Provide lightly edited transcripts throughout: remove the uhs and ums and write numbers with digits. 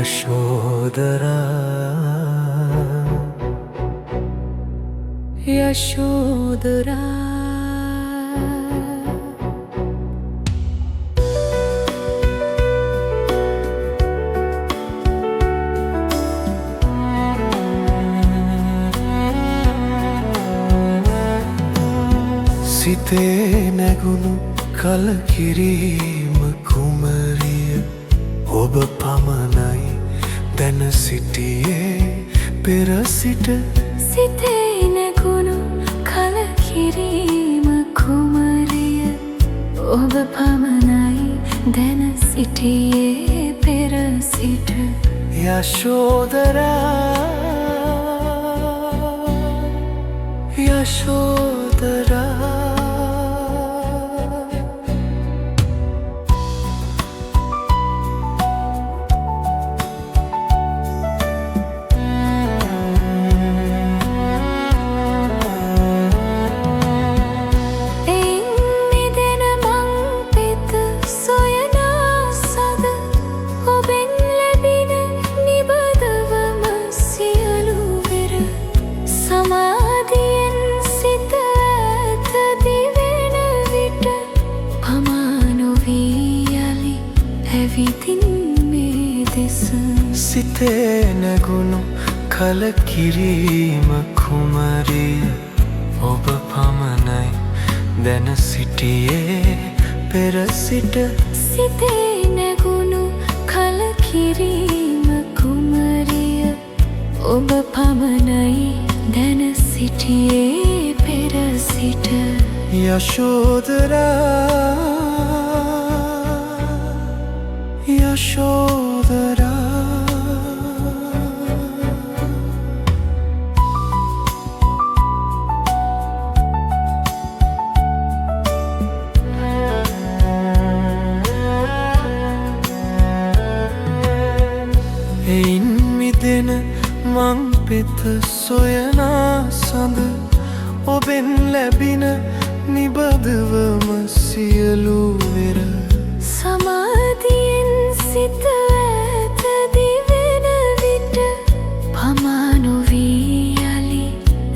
यशोदरा यशोदरा සිතේ නැගුණු කලකිරීම කුමරිය ඔබ පමණයි දැන සිටියේ පෙර සිට සිතේ නැගුණු කලකිරීම කුමරිය ඔබ පමණයි දැන සිටියේ පෙර සිට යශෝදරා යශෝදරා සිතේ නැගුණු කලකිරීම කුමරිය ඔබ පමණයි දැන සිටියේ පෙර සිට සිතේ නැගුණු කලකිරීම කුමරිය ඔබ පමණයි දැන සිටියේ පෙර සිට යශෝදරා යශෝදරා එයින් මිදෙන මං පෙත සොයනා සඳ ඔබෙන් ලැබින නිබදවම සියලු වෙර සමාධියෙන් සිත ඇත දිවෙන විට පමා නොවී යලි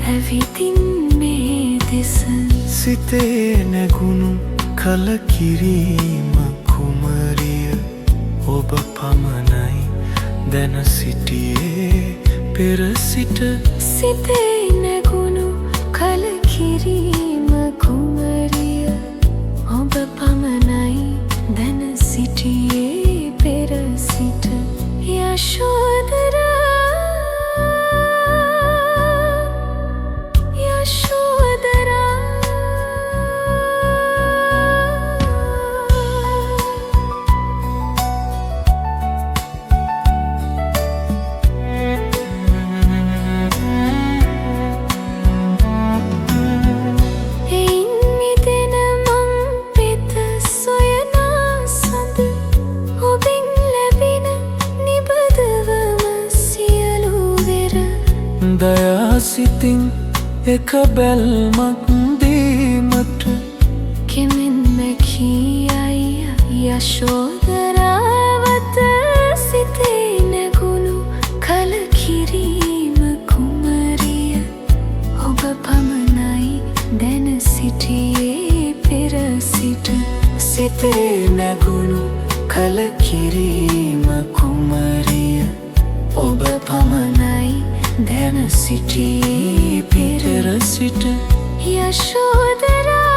ඇවිදින් මේ දෙස සිතේ නැගුණු කලකිරීම කුමරිය ඔබ පමණයි දැන සිටියේ පෙර සිට සිතේ නැගුණු කලකිරීම කුමරිය ඔබ පමණයි දැන සිටියේ පෙර සිට යශෝදරා යශෝදරා දයා සිතින් එක බැල්මක් දීමට කෙමෙන්ම කියයි යශෝදරාවත සිතේ නැගුණු කලකිරීම කුමරිය ඔබ පමණයි දැන සිටියේ පෙර සිට සිතේ නැගුණු කලකිරීම කුමරිය ඔබ පමණයි දැන සිටියේ පෙර සිට යශෝදරා